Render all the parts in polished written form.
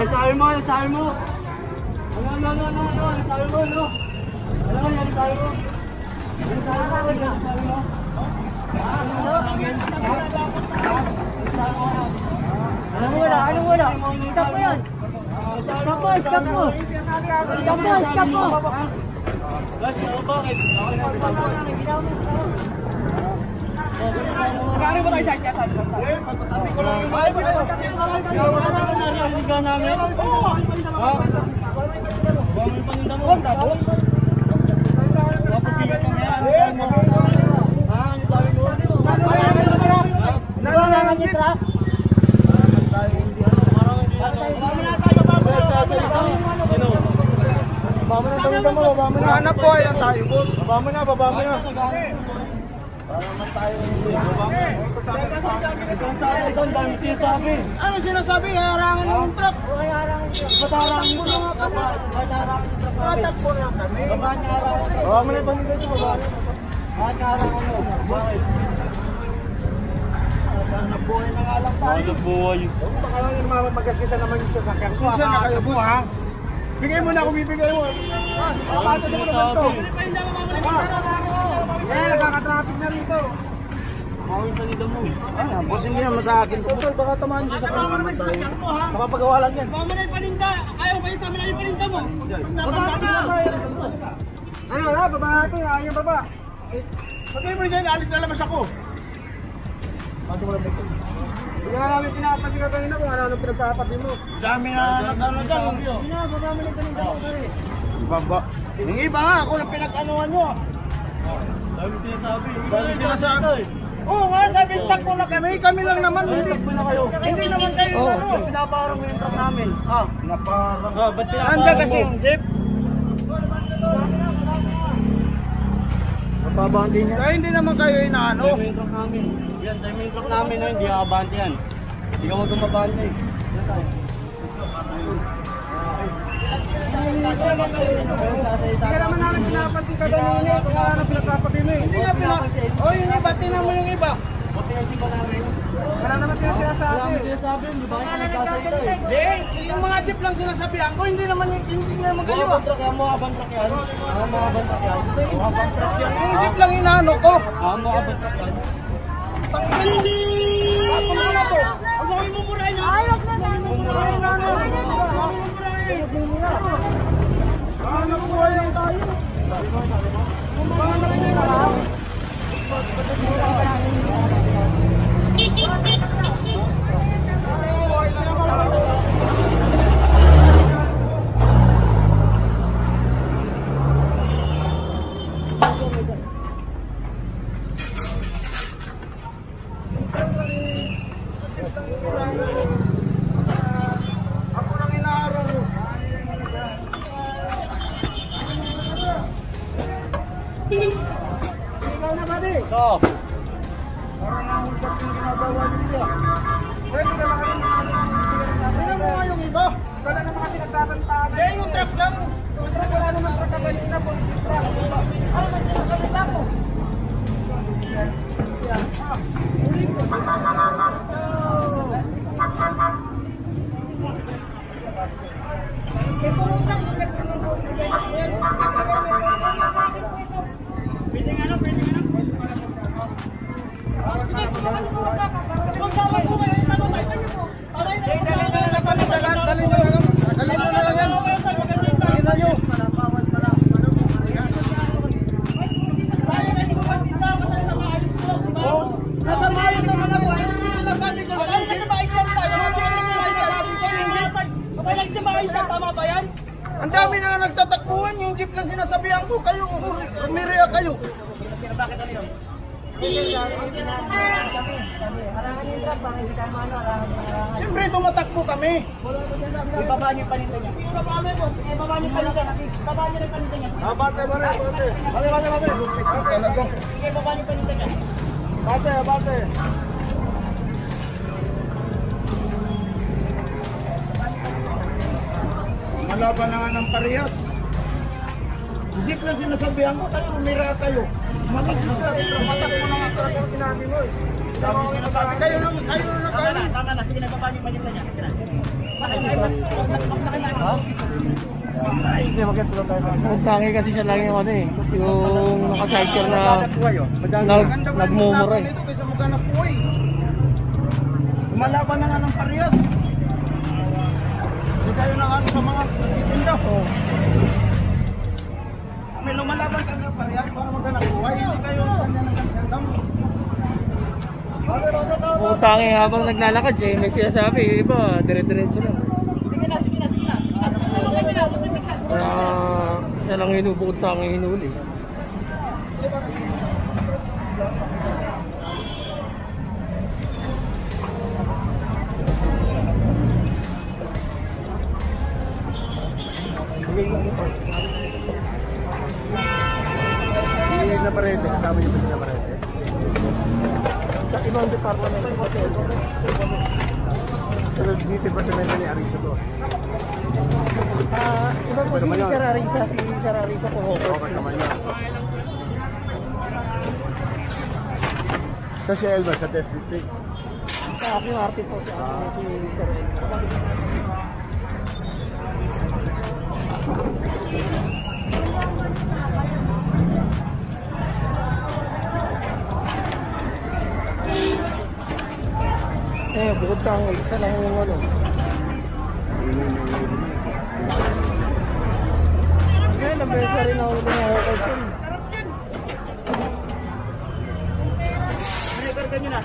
sabi mo, sabi mo. Ano, sabi mo, no? Ano, yan, sabi mo. Sabi mo. Ano wala? Stop mo yan. Stop mo. Bakit? Magkano ba tayo sa kyasan? Tabi ko lang yung bahay. Narinig namin? Oo. Bawang paninda mo. Tapos? Mapabigat kami yan. Hanap po yan tayo, boss. Baba mo na. Para naman tayo ano sinasabi? Harangan ng truck. Batarangin mo na nga kami. Matakbo lang kami. Baba mo na yung paninda nyo. Harangan mo. Bakit? Nabuhay na nga lang tayo. Nabuhay. Baka lang yung mamagagisa naman yung sasakyan ko. Isa na kayo po, ha? Bigay mo na kung bibigay mo. Papato mo naman to. Nakaka-traffic na rito. Bawang paninda mo. Boss, hindi naman sa akin. Total, baka tamaan siya sa kanya naman tayo. Makapagawa lang yan. Bawang na yung paninda. Ayaw kayo sa amin na yung paninda mo. Ano na, baba natin. Ayaw baba. Pagay mo dyan, alis na labas ako. Pato mo lang dito. Hindi na namin pinapati ka kanina kung ano pinagpapati mo. Dami na nag-ano dyan. Hindi na, baba mo lang paninda mo. Baba. Yung iba nga, ako na pinag-anuhan nyo. Dami sinasabi. Dami sinasabi. Oo nga, sabi takbo na kami lang naman. Takbo na kayo. Hindi naman kayo ano. Pinaparang mo yung truck namin. Naparang. Ba't pinaparang mo? Anda kasi yung jeep. Mababante niya. Kaya hindi naman kayo inaano. Tayo mo yung truck namin. Yan, tayo mo yung truck namin. Hindi kakabante yan. Hindi ka magkamabante. Hindi naman namin pinapati ka ganun eh. Kung ano pinagpapati mo eh. Hindi nga pinapati. O yung iba, tinan mo yung iba. Wala naman sinasabi. Wala naman sinasabi. Di ba kayo nagkasay? Hindi, yung mga jeep lang sinasabihan ko. Hindi naman kayo. Mga truck yan, mga abang truck yan. Mga abang truck yan. Mga abang truck yan. Yung jeep lang inaano ko. Mga abang truck yan. Hindi! Ako mo na to. Ang laki mo murahin nyo. Ayok na na. Murahin na na. Hanap buhay lang tayo. Hanap buhay lang. Ako nang inaaraw mo. Ikaw na ba di? So, Parang nahulgat yung ginagawa nila. Pwede ka lang kayong hindi mo nga yung iba. Wala naman kasi nagtatantaan. Eh, yung truck lang. Yung truck, wala naman truck na ganyan na po. Yung truck. Ano man yung kapit ako? Ang dami na nagtatakbuhan, yung jeep lang sinasabihan ko, kayo, umireya kayo. bakit ano yun? Siyempre, tumatakbo kami. Ibaba niyo yung paninda niya. Ibaba niyo yung paninda niya. Ibaba niyo yung paninda niya. Bate. Talaga. Sige, ibaba niyo yung paninda niya. Bate. Malaban na nga ng parehas. Hindi ko lang sinasabihan ko, kayo umira kayo. Matak mo na nga talaga sinabi mo eh. Kayo na Tama na, sige na, baba niyo paninda niya. Sige na. Hindi, magkatuloy tayo. Ang tangi kasi siya lang yung ano eh. Yung naka-sidecar na nagmumura eh. Ito kaysa mukha na puwi. Lumalaban na nga ng parehas. Hindi kayo na ano sa mga tinda. May lumalaban ka ng parehas para magka ng buhay. Hindi kayo ng Ang tangi habang naglalakad siya, may sinasabi. Yung iba, dire-diretso lang. Sige na. Kaya siya lang hinubukod tangi hinuli. Hindi na parete, kasama niyo ba si na parete? Sa ibang department hotel. Pero di departamento ni Arisa to. Iba po si Sir Arisa po. Okay naman yun. Sa Shell ba? Sa test district? Sa aking arte po si Sir Arisa. Bukod kang isa lang yung ano. Kaya nabesa rin ako ng hawkers yun. Recordan nyo na.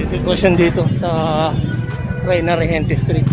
Sitwasyon dito sa Reyna Regente Street.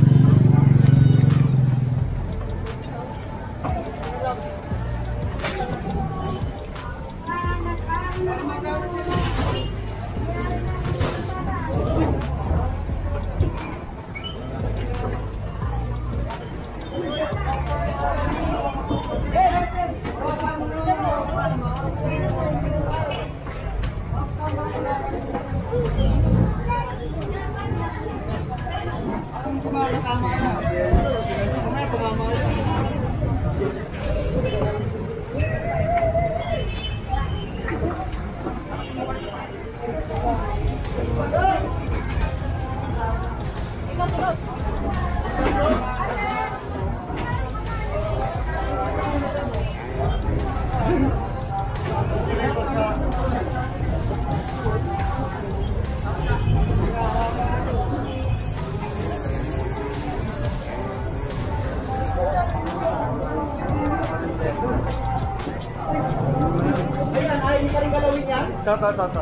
To.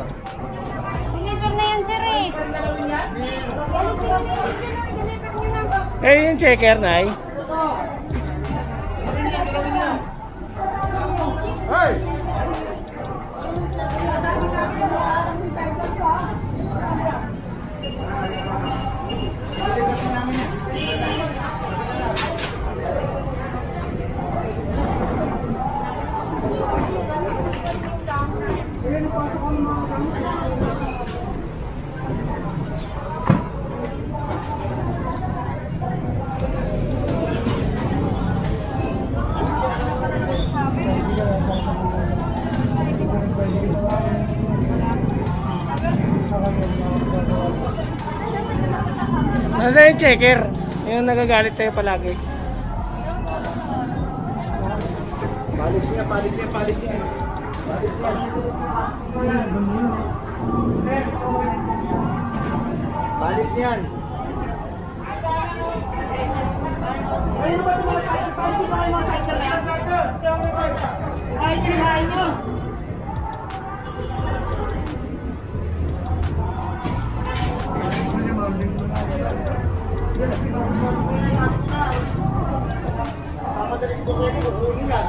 Deliver na yan, sir eh. Eh, yung checker, Nay. Ano sa yung checker? Yung nagagalit sa'yo palagi. Palis niya, palis niya, palis niya. Palis niya. Palis niyan. Ayun ba ito mga cycle? Paano sino kayo mga cycle na yan? Kahit kinain nyo. Papadaling ko kayo, huwag yan.